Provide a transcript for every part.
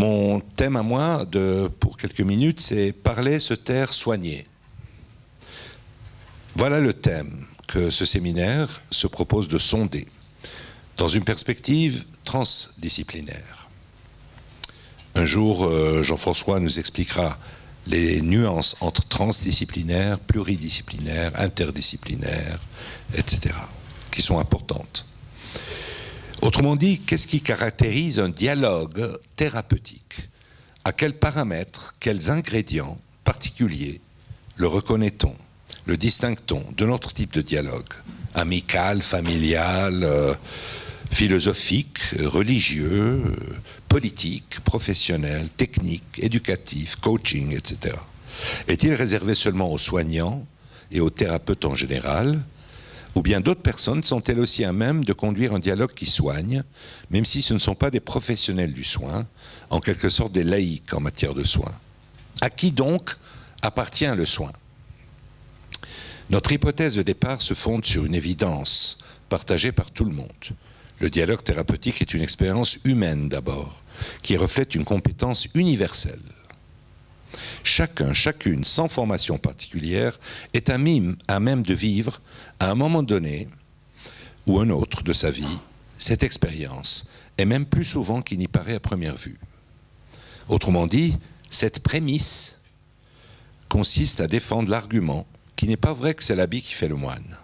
Mon thème à moi, pour quelques minutes, c'est parler, se taire, soigner. Voilà le thème que ce séminaire se propose de sonder, dans une perspective transdisciplinaire. Un jour, Jean-François nous expliquera les nuances entre transdisciplinaire, pluridisciplinaire, interdisciplinaire, etc., qui sont importantes. Autrement dit, qu'est-ce qui caractérise un dialogue thérapeutique? À quels paramètres, quels ingrédients particuliers le reconnaît-on, le distingue-t-on de notre type de dialogue? Amical, familial, philosophique, religieux, politique, professionnel, technique, éducatif, coaching, etc. Est-il réservé seulement aux soignants et aux thérapeutes en général? Ou bien d'autres personnes sont-elles aussi à même de conduire un dialogue qui soigne, même si ce ne sont pas des professionnels du soin, en quelque sorte des laïcs en matière de soins? À qui donc appartient le soin? Notre hypothèse de départ se fonde sur une évidence partagée par tout le monde. Le dialogue thérapeutique est une expérience humaine d'abord, qui reflète une compétence universelle. Chacun, chacune, sans formation particulière, est à même de vivre, à un moment donné ou un autre de sa vie, cette expérience, et même plus souvent qu'il n'y paraît à première vue. Autrement dit, cette prémisse consiste à défendre l'argument qu'il n'est pas vrai que c'est l'habit qui fait le moine.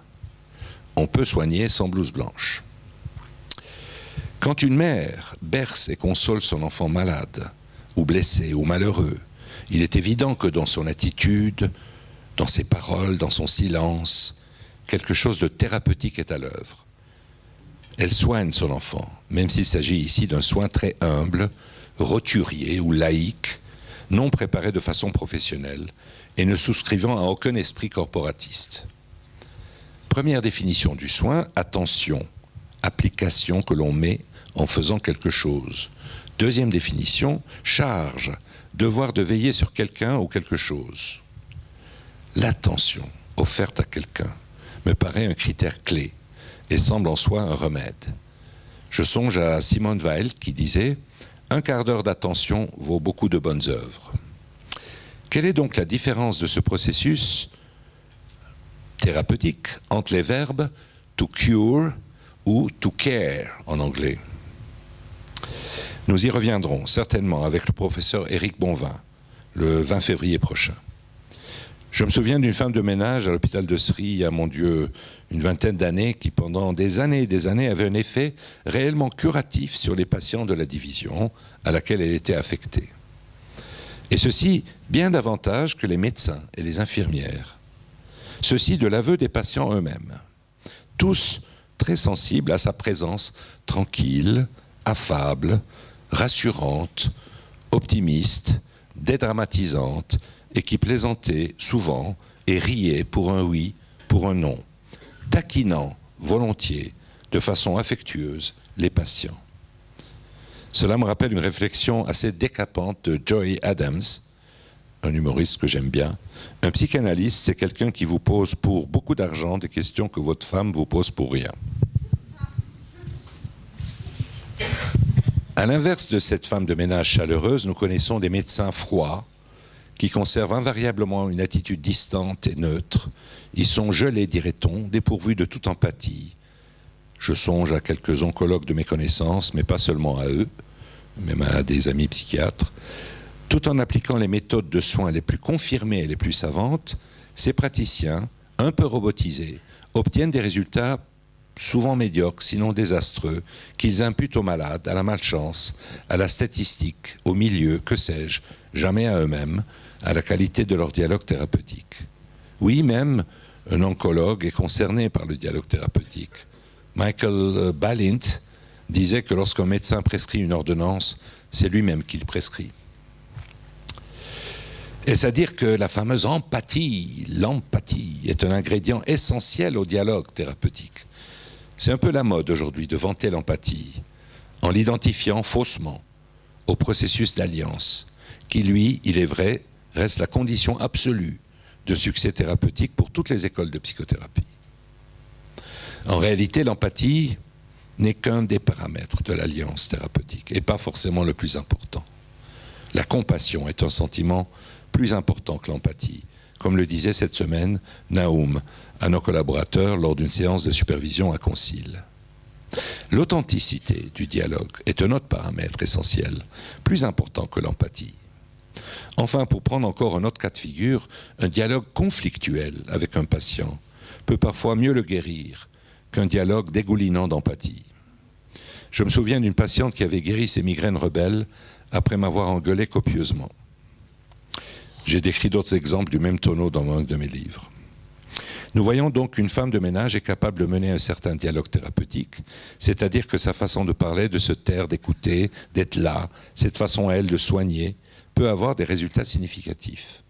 On peut soigner sans blouse blanche. Quand une mère berce et console son enfant malade, ou blessé, ou malheureux, il est évident que dans son attitude, dans ses paroles, dans son silence, quelque chose de thérapeutique est à l'œuvre. Elle soigne son enfant, même s'il s'agit ici d'un soin très humble, roturier ou laïque, non préparé de façon professionnelle et ne souscrivant à aucun esprit corporatiste. Première définition du soin, attention, application que l'on met en faisant quelque chose. Deuxième définition, charge, devoir de veiller sur quelqu'un ou quelque chose. L'attention offerte à quelqu'un me paraît un critère clé et semble en soi un remède. Je songe à Simone Weil qui disait « Un quart d'heure d'attention vaut beaucoup de bonnes œuvres ». Quelle est donc la différence de ce processus thérapeutique entre les verbes « to cure » ou « to care » en anglais? Nous y reviendrons certainement avec le professeur Éric Bonvin le 20 février prochain. Je me souviens d'une femme de ménage à l'hôpital de Sri, il y a, mon Dieu, une vingtaine d'années, qui pendant des années et des années avait un effet réellement curatif sur les patients de la division à laquelle elle était affectée. Et ceci bien davantage que les médecins et les infirmières. Ceci de l'aveu des patients eux-mêmes. Tous très sensibles à sa présence tranquille, affable, rassurante, optimiste, dédramatisante, et qui plaisantait souvent et riait pour un oui, pour un non, taquinant volontiers, de façon affectueuse, les patients. Cela me rappelle une réflexion assez décapante de Joy Adams, un humoriste que j'aime bien. Un psychanalyste, c'est quelqu'un qui vous pose pour beaucoup d'argent des questions que votre femme vous pose pour rien. À l'inverse de cette femme de ménage chaleureuse, nous connaissons des médecins froids qui conservent invariablement une attitude distante et neutre. Ils sont gelés, dirait-on, dépourvus de toute empathie. Je songe à quelques oncologues de mes connaissances, mais pas seulement à eux, même à des amis psychiatres. Tout en appliquant les méthodes de soins les plus confirmées et les plus savantes, ces praticiens, un peu robotisés, obtiennent des résultats souvent médiocres, sinon désastreux, qu'ils imputent aux malades, à la malchance, à la statistique, au milieu, que sais-je, jamais à eux-mêmes, à la qualité de leur dialogue thérapeutique. Oui, même un oncologue est concerné par le dialogue thérapeutique. Michael Balint disait que lorsqu'un médecin prescrit une ordonnance, c'est lui-même qui le prescrit. Est-ce à dire que la fameuse empathie, l'empathie, est un ingrédient essentiel au dialogue thérapeutique? C'est un peu la mode aujourd'hui de vanter l'empathie, en l'identifiant faussement au processus d'alliance, qui lui, il est vrai, reste la condition absolue de succès thérapeutique pour toutes les écoles de psychothérapie. En réalité, l'empathie n'est qu'un des paramètres de l'alliance thérapeutique, et pas forcément le plus important. La compassion est un sentiment plus important que l'empathie, comme le disait cette semaine Naoum à nos collaborateurs lors d'une séance de supervision à Concile. L'authenticité du dialogue est un autre paramètre essentiel, plus important que l'empathie. Enfin, pour prendre encore un autre cas de figure, un dialogue conflictuel avec un patient peut parfois mieux le guérir qu'un dialogue dégoulinant d'empathie. Je me souviens d'une patiente qui avait guéri ses migraines rebelles après m'avoir engueulé copieusement. J'ai décrit d'autres exemples du même tonneau dans un de mes livres. Nous voyons donc qu'une femme de ménage est capable de mener un certain dialogue thérapeutique, c'est-à-dire que sa façon de parler, de se taire, d'écouter, d'être là, cette façon à elle de soigner, peut avoir des résultats significatifs.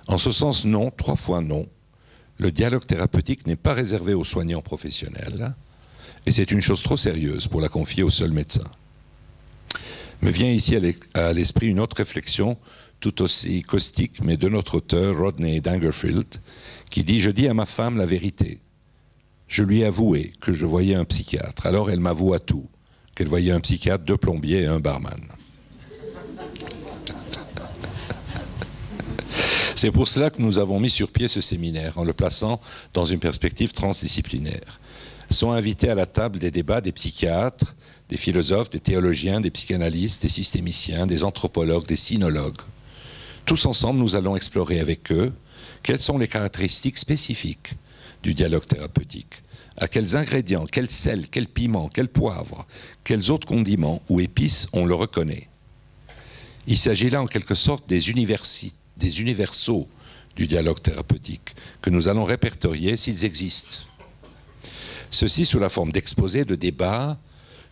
En ce sens, non, 3 fois non, le dialogue thérapeutique n'est pas réservé aux soignants professionnels, et c'est une chose trop sérieuse pour la confier au seul médecin. Me vient ici à l'esprit une autre réflexion, tout aussi caustique, mais de notre auteur, Rodney Dangerfield, qui dit « Je dis à ma femme la vérité. Je lui ai avoué que je voyais un psychiatre. Alors elle m'avoue à tout, qu'elle voyait un psychiatre, 2 plombiers et un barman. » C'est pour cela que nous avons mis sur pied ce séminaire, en le plaçant dans une perspective transdisciplinaire. Sont invités à la table des débats des psychiatres, des philosophes, des théologiens, des psychanalystes, des systémiciens, des anthropologues, des sinologues. Tous ensemble, nous allons explorer avec eux quelles sont les caractéristiques spécifiques du dialogue thérapeutique. À quels ingrédients, quel sel, quel piment, quel poivre, quels autres condiments ou épices on le reconnaît. Il s'agit là en quelque sorte des universaux du dialogue thérapeutique que nous allons répertorier s'ils existent. Ceci sous la forme d'exposés, de débats,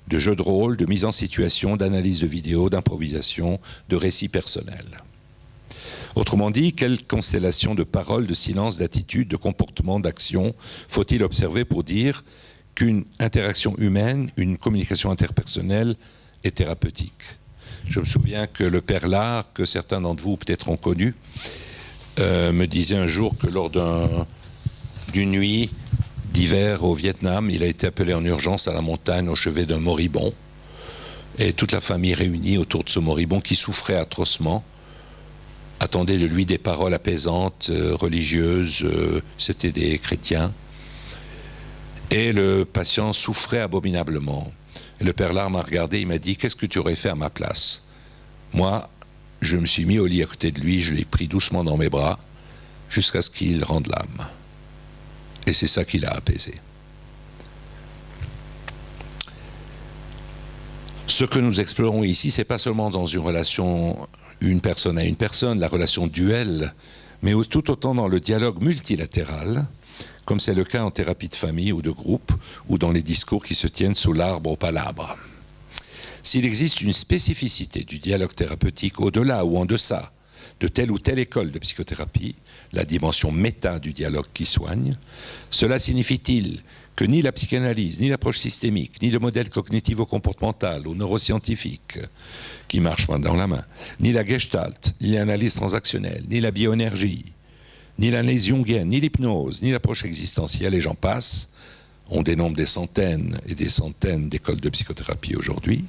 de jeux de rôle, de mise en situation, d'analyse de vidéos, d'improvisation, de récits personnels. Autrement dit, quelle constellation de paroles, de silences, d'attitudes, de comportements, d'actions faut-il observer pour dire qu'une interaction humaine, une communication interpersonnelle est thérapeutique? Je me souviens que le père Lard, que certains d'entre vous peut-être ont connu, me disait un jour que lors d'une nuit d'hiver au Vietnam, il a été appelé en urgence à la montagne au chevet d'un moribond. Et toute la famille réunie autour de ce moribond qui souffrait atrocement attendait de lui des paroles apaisantes, religieuses, c'était des chrétiens. Et le patient souffrait abominablement. Et le père Lard m'a regardé, il m'a dit « Qu'est-ce que tu aurais fait à ma place ?» Moi, je me suis mis au lit à côté de lui, je l'ai pris doucement dans mes bras, jusqu'à ce qu'il rende l'âme. Et c'est ça qui l'a apaisé. Ce que nous explorons ici, c'est pas seulement dans une relation une personne à une personne, la relation duel, mais tout autant dans le dialogue multilatéral, comme c'est le cas en thérapie de famille ou de groupe, ou dans les discours qui se tiennent sous l'arbre au palabre. S'il existe une spécificité du dialogue thérapeutique au-delà ou en deçà de telle ou telle école de psychothérapie, la dimension méta du dialogue qui soigne, cela signifie-t-il que ni la psychanalyse, ni l'approche systémique, ni le modèle cognitivo-comportemental ou neuroscientifique qui marche main dans la main, ni la gestalt, ni l'analyse transactionnelle, ni la bioénergie, ni l'analyse jungienne, ni l'hypnose, ni l'approche existentielle, et j'en passe, on dénombre des centaines et des centaines d'écoles de psychothérapie aujourd'hui,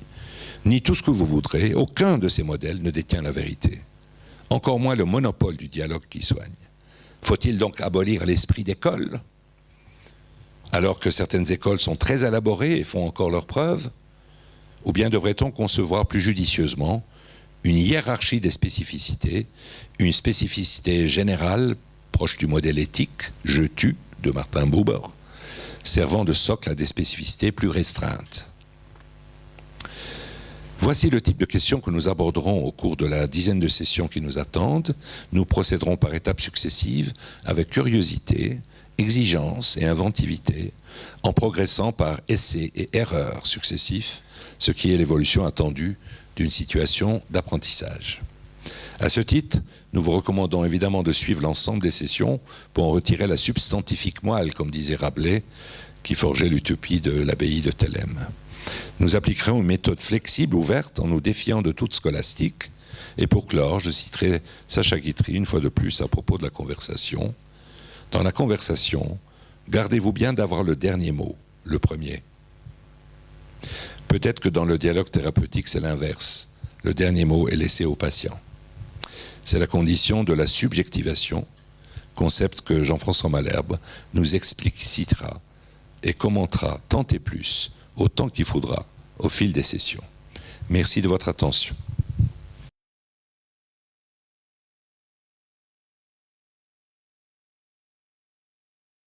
ni tout ce que vous voudrez, aucun de ces modèles ne détient la vérité. Encore moins le monopole du dialogue qui soigne. Faut-il donc abolir l'esprit d'école, alors que certaines écoles sont très élaborées et font encore leurs preuves? Ou bien devrait-on concevoir plus judicieusement une hiérarchie des spécificités, une spécificité générale, proche du modèle éthique, je tue, de Martin Buber, servant de socle à des spécificités plus restreintes? Voici le type de questions que nous aborderons au cours de la dizaine de sessions qui nous attendent. Nous procéderons par étapes successives avec curiosité, exigence et inventivité, en progressant par essais et erreurs successifs, ce qui est l'évolution attendue d'une situation d'apprentissage. À ce titre, nous vous recommandons évidemment de suivre l'ensemble des sessions pour en retirer la substantifique moelle, comme disait Rabelais, qui forgeait l'utopie de l'abbaye de Thélème. Nous appliquerons une méthode flexible, ouverte, en nous défiant de toute scolastique. Et pour clore, je citerai Sacha Guitry une fois de plus à propos de la conversation. Dans la conversation, gardez-vous bien d'avoir le dernier mot, le premier. Peut-être que dans le dialogue thérapeutique, c'est l'inverse. le dernier mot est laissé au patient. C'est la condition de la subjectivation, concept que Jean-François Malherbe nous explicitera et commentera tant et plus, autant qu'il faudra, au fil des sessions. Merci de votre attention.